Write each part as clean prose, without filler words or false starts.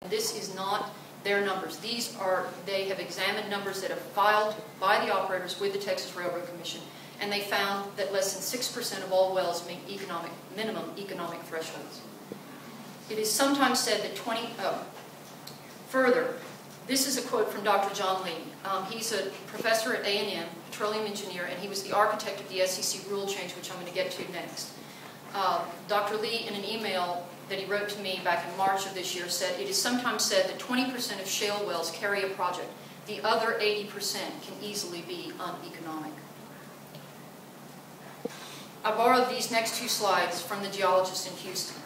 This is not their numbers. They have examined numbers that are filed by the operators with the Texas Railroad Commission, and they found that less than 6% of all wells meet minimum economic thresholds. It is sometimes said that further, this is a quote from Dr. John Lee. He's a professor at A&M, petroleum engineer, and he was the architect of the SEC rule change, which I'm going to get to next. Dr. Lee, in an email that he wrote to me back in March of this year, said, "It is sometimes said that 20% of shale wells carry a project. The other 80% can easily be uneconomic." I borrowed these next two slides from the geologist in Houston.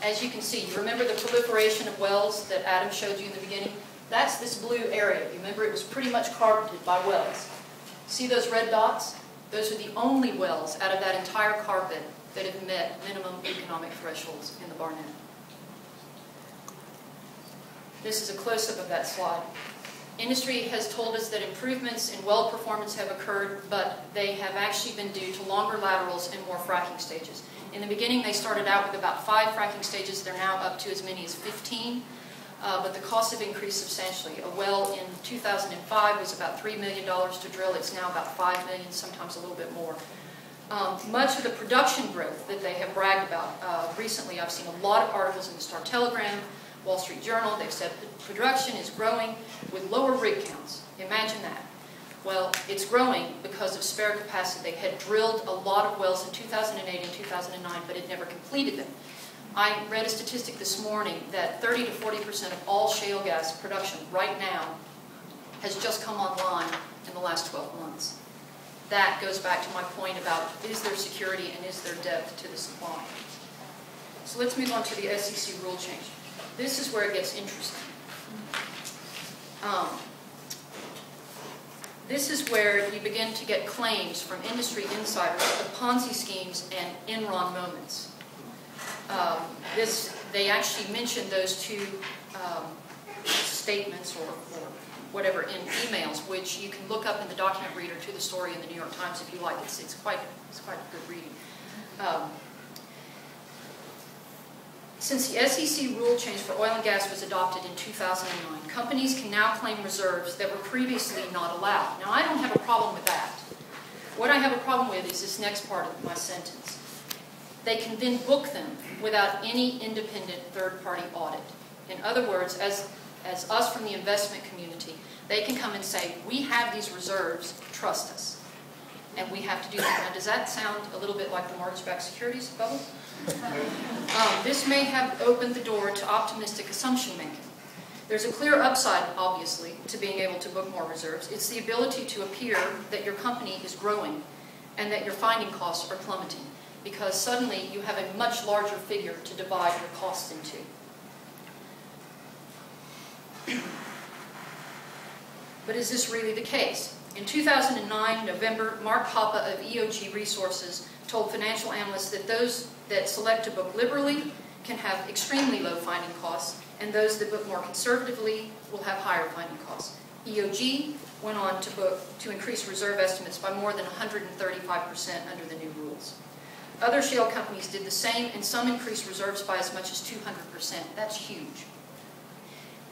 As you can see, you remember the proliferation of wells that Adam showed you in the beginning? That's this blue area. You remember it was pretty much carpeted by wells. See those red dots? Those are the only wells out of that entire carpet that have met minimum economic thresholds in the Barnett. This is a close-up of that slide. Industry has told us that improvements in well performance have occurred, but they have actually been due to longer laterals and more fracking stages. In the beginning, they started out with about 5 fracking stages. They're now up to as many as 15, but the costs have increased substantially. A well in 2005 was about $3 million to drill. It's now about $5 million, sometimes a little bit more. Much of the production growth that they have bragged about recently, I've seen a lot of articles in the Star-Telegram, Wall Street Journal. They've said that production is growing with lower rig counts. Imagine that. Well, it's growing because of spare capacity. They had drilled a lot of wells in 2008 and 2009, but had never completed them. I read a statistic this morning that 30 to 40% of all shale gas production right now has just come online in the last 12 months. That goes back to my point about, is there security and is there depth to the supply? So let's move on to the SEC rule change. This is where it gets interesting. This is where you begin to get claims from industry insiders of Ponzi schemes and Enron moments. They actually mentioned those two statements or whatever in emails, which you can look up in the document reader to the story in the New York Times if you like. It's quite good reading. Since the SEC rule change for oil and gas was adopted in 2009, companies can now claim reserves that were previously not allowed. Now, I don't have a problem with that. What I have a problem with is this next part of my sentence. They can then book them without any independent third-party audit. In other words, as us from the investment community, they can come and say, we have these reserves, trust us. And we have to do that. Now, does that sound a little bit like the mortgage-backed securities bubble? This may have opened the door to optimistic assumption making. There's a clear upside, obviously, to being able to book more reserves. It's the ability to appear that your company is growing and that your finding costs are plummeting, because suddenly you have a much larger figure to divide your costs into. But is this really the case? In 2009, November, Mark Hoppe of EOG Resources told financial analysts that those that select to book liberally can have extremely low finding costs, and those that book more conservatively will have higher finding costs. EOG went on to increase reserve estimates by more than 135% under the new rules. Other shale companies did the same, and some increased reserves by as much as 200%. That's huge.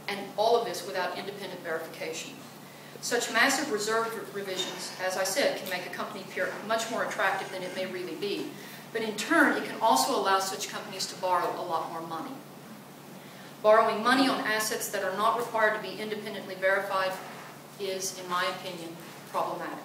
And all of this without independent verification. Such massive reserve revisions, as I said, can make a company appear much more attractive than it may really be. But in turn, it can also allow such companies to borrow a lot more money. Borrowing money on assets that are not required to be independently verified is, in my opinion, problematic.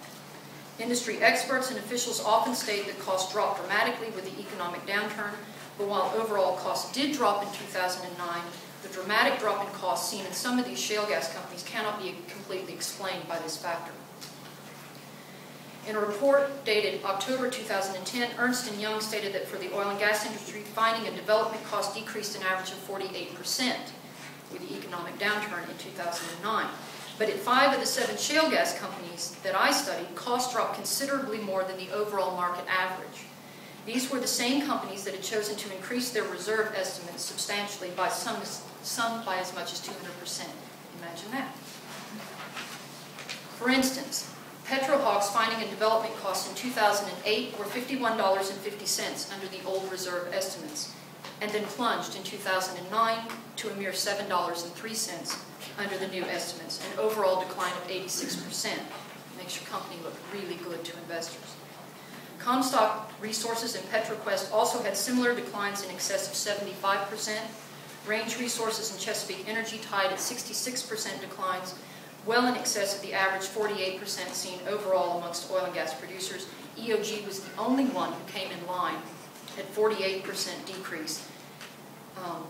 Industry experts and officials often state that costs dropped dramatically with the economic downturn, but while overall costs did drop in 2009, the dramatic drop in costs seen in some of these shale gas companies cannot be completely explained by this factor. In a report dated October 2010, Ernst & Young stated that for the oil and gas industry, finding and development costs decreased an average of 48% with the economic downturn in 2009. But at 5 of the 7 shale gas companies that I studied, costs dropped considerably more than the overall market average. These were the same companies that had chosen to increase their reserve estimates substantially, by some by as much as 200%. Imagine that. For instance, PetroHawk's finding and development costs in 2008 were $51.50 under the old reserve estimates. and then plunged in 2009 to a mere $7.03 under the new estimates, an overall decline of 86%. Makes your company look really good to investors. Comstock Resources and PetroQuest also had similar declines in excess of 75%. Range Resources and Chesapeake Energy tied at 66% declines, well in excess of the average 48% seen overall amongst oil and gas producers. EOG was the only one who came in line at 48% decrease of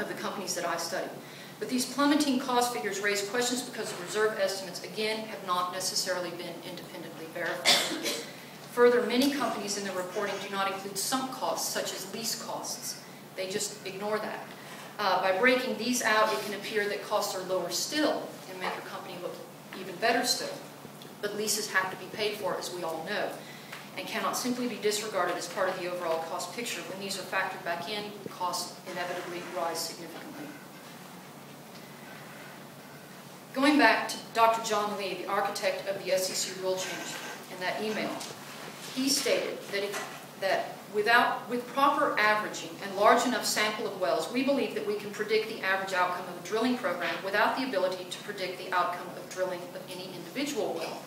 the companies that I studied. But these plummeting cost figures raise questions because the reserve estimates, again, have not necessarily been independently verified. Further, many companies in their reporting do not include sunk costs, such as lease costs. They just ignore that. By breaking these out, it can appear that costs are lower still and make your company look even better still. But leases have to be paid for, as we all know, and cannot simply be disregarded as part of the overall cost picture. When these are factored back in, costs inevitably rise significantly. Going back to Dr. John Lee, the architect of the SEC rule change, in that email, he stated that with proper averaging and large enough sample of wells, we believe that we can predict the average outcome of a drilling program without the ability to predict the outcome of drilling of any individual well.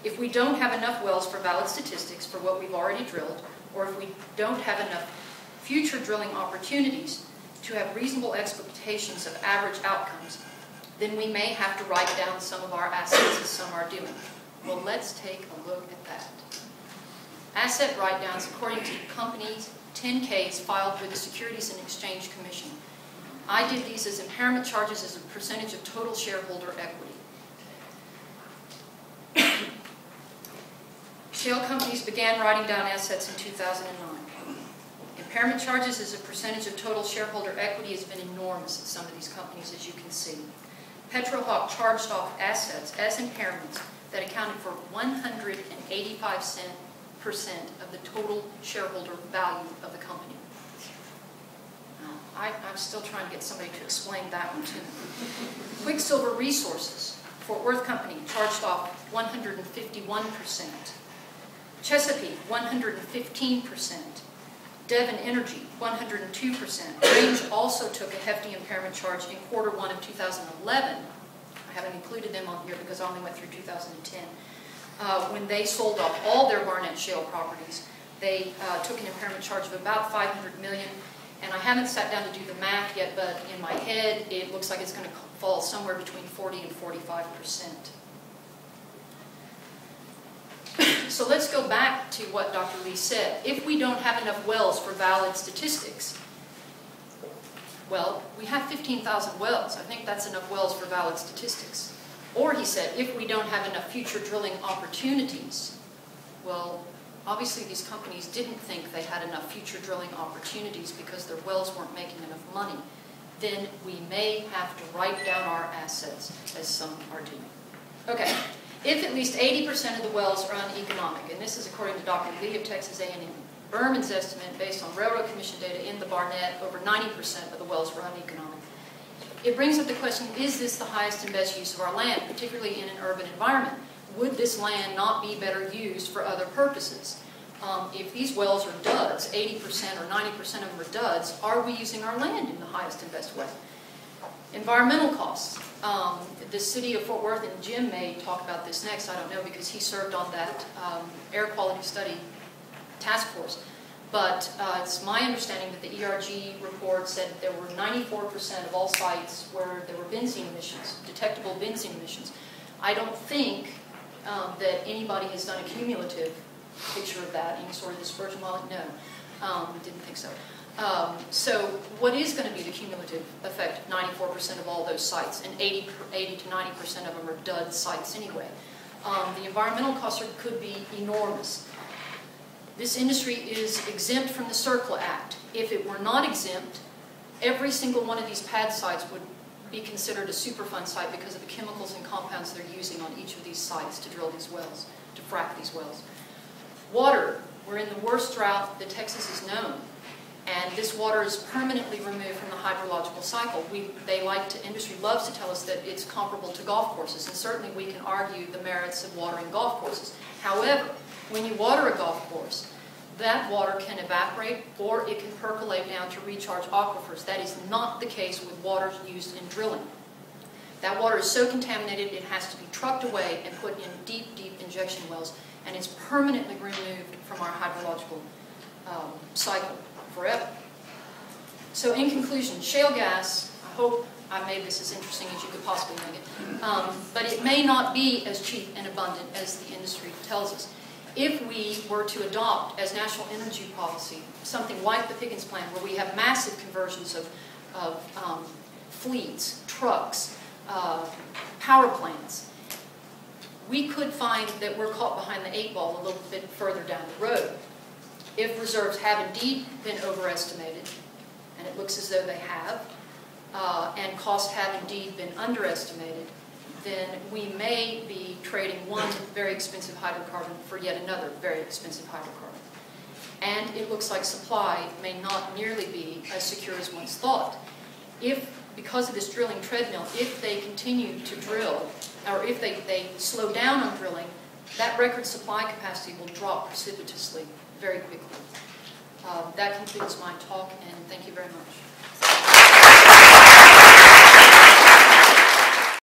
If we don't have enough wells for valid statistics for what we've already drilled, or if we don't have enough future drilling opportunities to have reasonable expectations of average outcomes, then we may have to write down some of our assets, as some are doing. Well, let's take a look at that. Asset write-downs, according to companies' 10-Ks filed with the Securities and Exchange Commission. I did these as impairment charges as a percentage of total shareholder equity. Shale companies began writing down assets in 2009. Impairment charges as a percentage of total shareholder equity has been enormous at some of these companies, as you can see. PetroHawk charged off assets as impairments that accounted for 185% of the total shareholder value of the company. I'm still trying to get somebody to explain that one to me. Quicksilver Resources, Fort Worth Company, charged off 151%. Chesapeake, 115%. Devon Energy, 102%. Range also took a hefty impairment charge in Q1 of 2011. I haven't included them on here because I only went through 2010. When they sold off all their Barnett Shale properties, they took an impairment charge of about $500 million. And I haven't sat down to do the math yet, but in my head, it looks like it's going to fall somewhere between 40 and 45%. So let's go back to what Dr. Lee said. If we don't have enough wells for valid statistics, well, we have 15,000 wells. I think that's enough wells for valid statistics. Or he said, if we don't have enough future drilling opportunities, well, obviously these companies didn't think they had enough future drilling opportunities because their wells weren't making enough money. Then we may have to write down our assets, as some are doing. Okay. If at least 80% of the wells are uneconomic, and this is according to Dr. Lee of Texas A&M, Berman's estimate based on Railroad Commission data in the Barnett, over 90% of the wells were uneconomic. It brings up the question, is this the highest and best use of our land, particularly in an urban environment? Would this land not be better used for other purposes? If these wells are duds, 80% or 90% of them are duds, are we using our land in the highest and best way? Environmental costs. The city of Fort Worth, and Jim may talk about this next, I don't know, because he served on that air quality study task force. But it's my understanding that the ERG report said there were 94% of all sites where there were benzene emissions, detectable benzene emissions. I don't think that anybody has done a cumulative picture of that, any sort of dispersion model. No, didn't think so. So what is going to be the cumulative effect of 94% of all those sites, and 80 to 90% of them are dud sites anyway? The environmental costs could be enormous. This industry is exempt from the CERCLA Act. If it were not exempt, every single one of these pad sites would be considered a Superfund site because of the chemicals and compounds they're using on each of these sites to drill these wells, to frack these wells. Water. We're in the worst drought that Texas has known. And this water is permanently removed from the hydrological cycle. Industry loves to tell us that it's comparable to golf courses, and certainly we can argue the merits of watering golf courses. However, when you water a golf course, that water can evaporate or it can percolate down to recharge aquifers. That is not the case with water used in drilling. That water is so contaminated it has to be trucked away and put in deep, deep injection wells, and it's permanently removed from our hydrological cycle forever. So in conclusion, shale gas, I hope I made this as interesting as you could possibly make it, but it may not be as cheap and abundant as the industry tells us. If we were to adopt as national energy policy something like the Pickens Plan, where we have massive conversions of fleets, trucks, power plants, we could find that we're caught behind the 8 ball a little bit further down the road. If reserves have indeed been overestimated, and it looks as though they have, and costs have indeed been underestimated, then we may be trading one very expensive hydrocarbon for yet another very expensive hydrocarbon. And it looks like supply may not nearly be as secure as once thought. If, because of this drilling treadmill, if they continue to drill, or if they slow down on drilling, that record supply capacity will drop precipitously very quickly. That concludes my talk, and thank you very much.